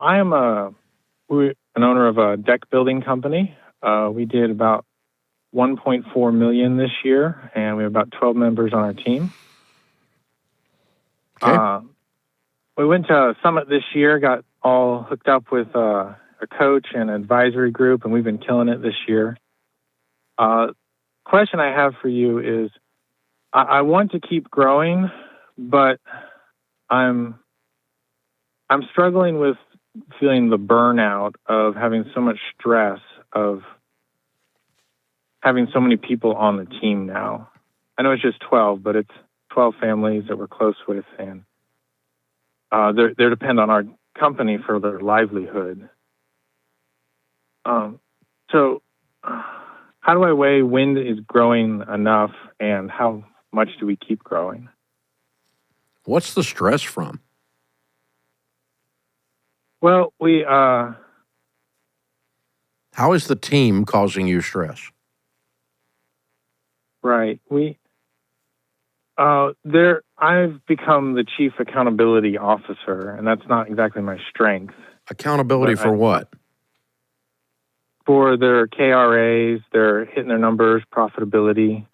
I am an owner of a deck building company. We did about 1.4 million this year, and we have about 12 members on our team. Okay. We went to a summit this year, got all hooked up with a coach and advisory group, and we've been killing it this year. Question I have for you is, I want to keep growing, but I'm struggling with feeling the burnout of having so much stress of having so many people on the team now. I know it's just 12, but it's 12 families that we're close with, and they depend on our company for their livelihood. So how do I weigh when is growing enough and how much do we keep growing? What's the stress from? Well, we How is the team causing you stress? right. I've become the chief accountability officer, and that's not exactly my strength. Accountability for what? For their KRAs, they're hitting their numbers, profitability,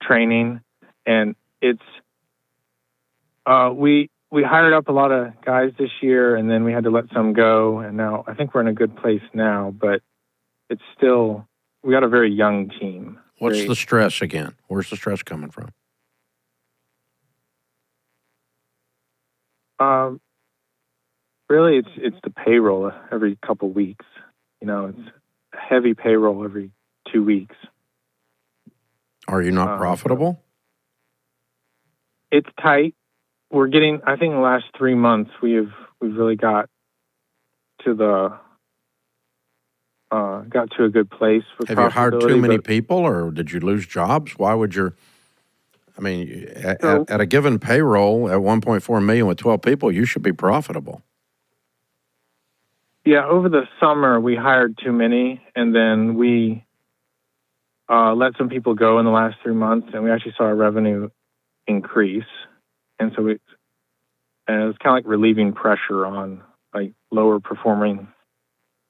training, and it's we hired up a lot of guys this year, and then we had to let some go, and now I think we're in a good place now, but it's still, we got a very young team. What's the stress again? Where's the stress coming from? Really, it's the payroll every couple weeks. It's heavy payroll every 2 weeks. Are you not profitable? It's tight. We're getting, I think in the last 3 months, we've really got to a good place with Have you hired too many people, or did you lose jobs? Why would at a given payroll at 1.4 million with 12 people, you should be profitable. Yeah, over the summer, we hired too many, and then we let some people go in the last 3 months, and we actually saw our revenue increase. And so it was kind of like relieving pressure on like lower performing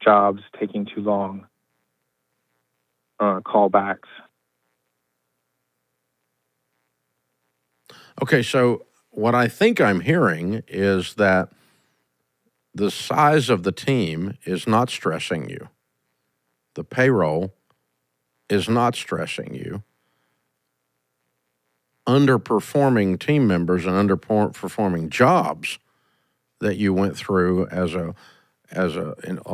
jobs taking too long, callbacks. Okay, so what I think I'm hearing is that the size of the team is not stressing you. The payroll is not stressing you. Underperforming team members and underperforming jobs that you went through as a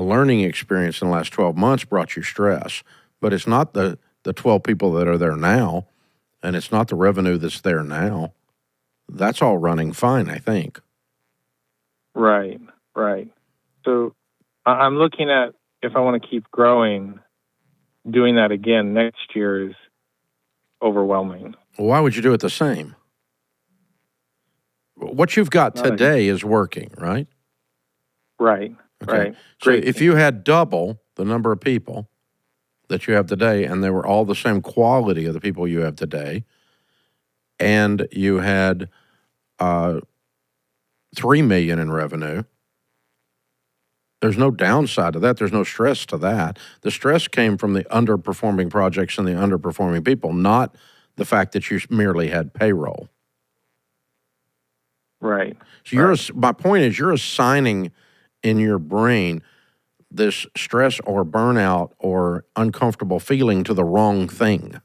learning experience in the last 12 months brought you stress. But it's not the 12 people that are there now, and it's not the revenue that's there now. That's all running fine, I think. Right. So I'm looking at, if I want to keep growing, doing that again next year is overwhelming. Well, why would you do it the same? What you've got today is working, right? Right. Okay. Right. So if you had double the number of people that you have today, and they were all the same quality of the people you have today, and you had 3 million in revenue, there's no downside to that. There's no stress to that. The stress came from the underperforming projects and the underperforming people, not the fact that you merely had payroll. Right. So my point is, you're assigning in your brain this stress or burnout or uncomfortable feeling to the wrong thing.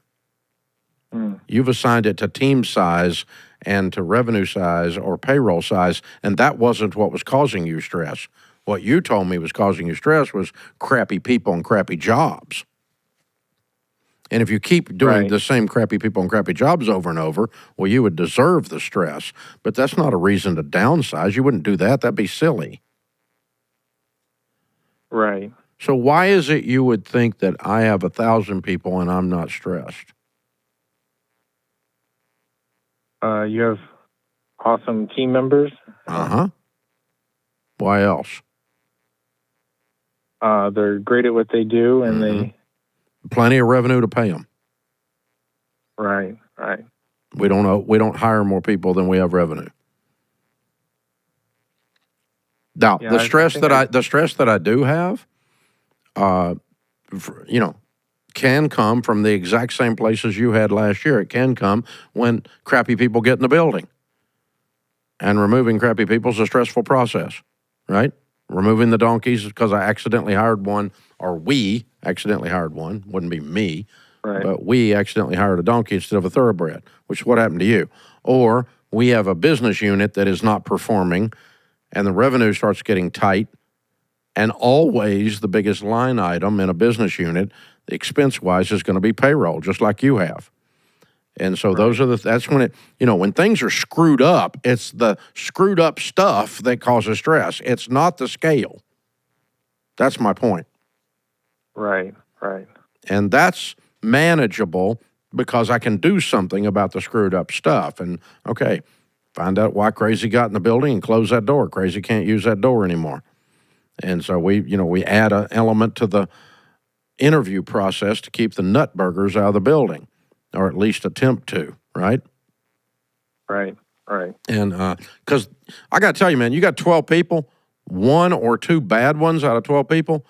You've assigned it to team size and to revenue size or payroll size, and that wasn't what was causing you stress. What you told me was causing you stress was crappy people and crappy jobs. And if you keep doing the same crappy people and crappy jobs over and over, well, you would deserve the stress. But that's not a reason to downsize. You wouldn't do that. That'd be silly. Right. So why is it you would think that I have 1,000 people and I'm not stressed? You have awesome team members. Why else? They're great at what they do, and they plenty of revenue to pay them. Right. We don't hire more people than we have revenue. Now, Yeah, the I stress think that I do have, you know, can come from the exact same places you had last year. It can come when crappy people get in the building. And removing crappy people is a stressful process, right? Removing the donkeys because I accidentally hired one, or we accidentally hired one. Wouldn't be me, right. but we accidentally hired a donkey instead of a thoroughbred, which is what happened to you. Or we have a business unit that is not performing and the revenue starts getting tight. And always the biggest line item in a business unit, expense-wise, is going to be payroll, just like you have. And so that's when when things are screwed up, it's the screwed up stuff that causes stress. It's not the scale. That's my point. Right. And that's manageable because I can do something about the screwed up stuff. And okay, find out why Crazy got in the building and close that door. Crazy can't use that door anymore. And so we add an element to the interview process to keep the nut burgers out of the building, or at least attempt to, right? Right. And because I got to tell you, man, you got 12 people, one or two bad ones out of 12 people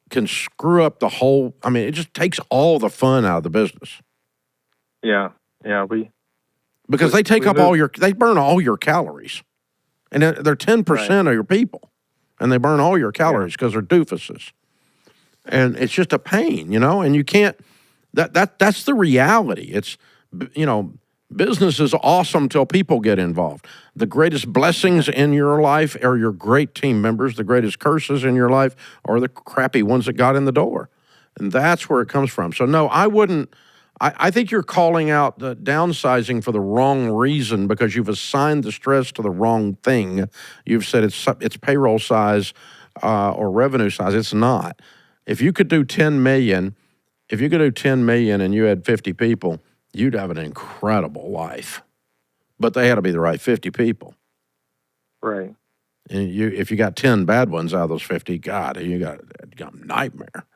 can screw up the whole. I mean, it just takes all the fun out of the business. Yeah. Because they take up they burn all your calories. And they're 10% of your people. And they burn all your calories because they're doofuses. And it's just a pain, and you can't, that's the reality. It's, business is awesome till people get involved. The greatest blessings in your life are your great team members. The greatest curses in your life are the crappy ones that got in the door. And that's where it comes from. So no, I wouldn't, I think you're calling out the downsizing for the wrong reason because you've assigned the stress to the wrong thing. You've said it's payroll size or revenue size. It's not. If you could do 10 million, and you had 50 people, you'd have an incredible life. But they had to be the right 50 people. Right. And if you got 10 bad ones out of those 50, God, you got a nightmare.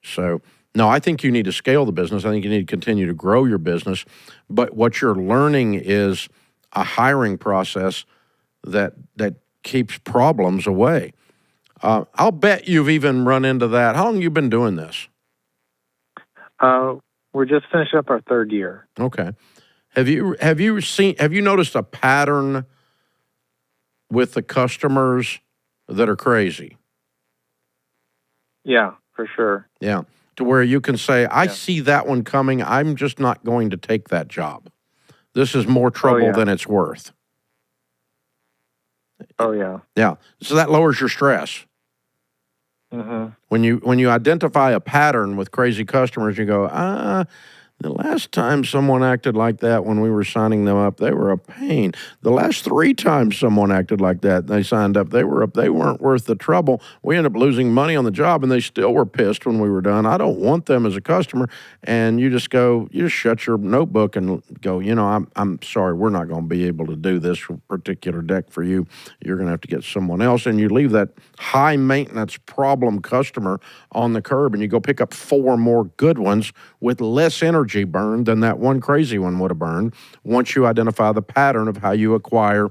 So, no, I think you need to scale the business. I think you need to continue to grow your business. But what you're learning is a hiring process that keeps problems away. I'll bet you've even run into that. How long have you been doing this? We're just finishing up our third year. Okay. Have you noticed a pattern with the customers that are crazy? Yeah, for sure. Yeah. To where you can say, I see that one coming. I'm just not going to take that job. This is more trouble than it's worth. Oh, yeah. Yeah. So that lowers your stress. Mm-hmm. When you identify a pattern with crazy customers, you go, the last time someone acted like that when we were signing them up, they were a pain. The last 3 times someone acted like that, they signed up, they weren't worth the trouble. We ended up losing money on the job, and they still were pissed when we were done. I don't want them as a customer. And you just shut your notebook and go, I'm sorry, we're not going to be able to do this particular deck for you. You're going to have to get someone else. And you leave that high maintenance problem customer on the curb, and you go pick up 4 more good ones with less energy burned than that one crazy one would have burned once you identify the pattern of how you acquire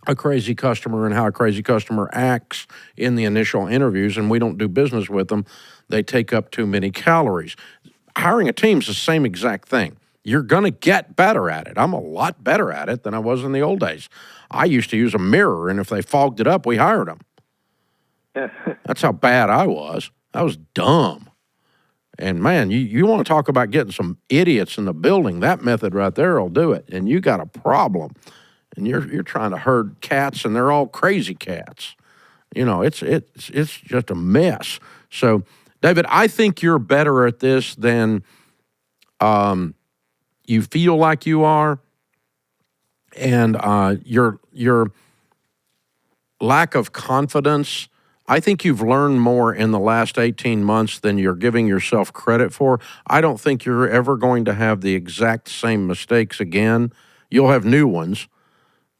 a crazy customer and how a crazy customer acts in the initial interviews, and we don't do business with them. They take up too many calories. Hiring a team is the same exact thing. You're going to get better at it. I'm a lot better at it than I was in the old days. I used to use a mirror, and if they fogged it up, we hired them. That's how bad I was. I was dumb. And, man, you want to talk about getting some idiots in the building, that method right there will do it. And you got a problem. And you're trying to herd cats, and they're all crazy cats. It's just a mess. So, David, I think you're better at this than you feel like you are. And your lack of confidence, I think you've learned more in the last 18 months than you're giving yourself credit for. I don't think you're ever going to have the exact same mistakes again. You'll have new ones,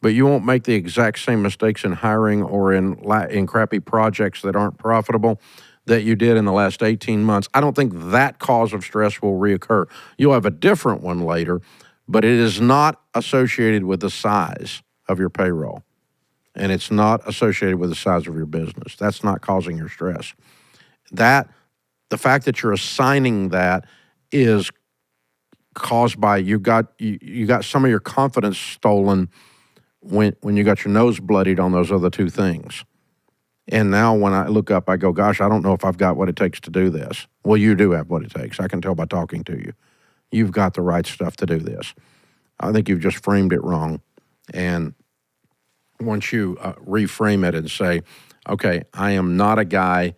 but you won't make the exact same mistakes in hiring or in crappy projects that aren't profitable that you did in the last 18 months. I don't think that cause of stress will reoccur. You'll have a different one later, but it is not associated with the size of your payroll. and it's not associated with the size of your business. That's not causing your stress. The fact that you're assigning that is caused by you got some of your confidence stolen when you got your nose bloodied on those other two things. And now when I look up, I go, gosh, I don't know if I've got what it takes to do this. Well, you do have what it takes. I can tell by talking to you. You've got the right stuff to do this. I think you've just framed it wrong. And once you reframe it and say, okay, I am not a guy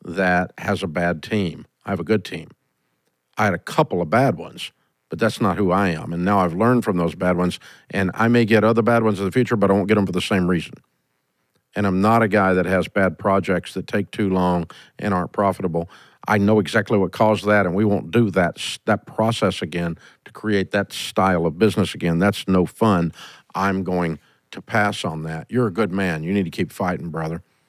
that has a bad team. I have a good team. I had a couple of bad ones, but that's not who I am. And now I've learned from those bad ones, and I may get other bad ones in the future, but I won't get them for the same reason. And I'm not a guy that has bad projects that take too long and aren't profitable. I know exactly what caused that, and we won't do that process again to create that style of business again. That's no fun. I'm going to pass on that. You're a good man. You need to keep fighting, brother.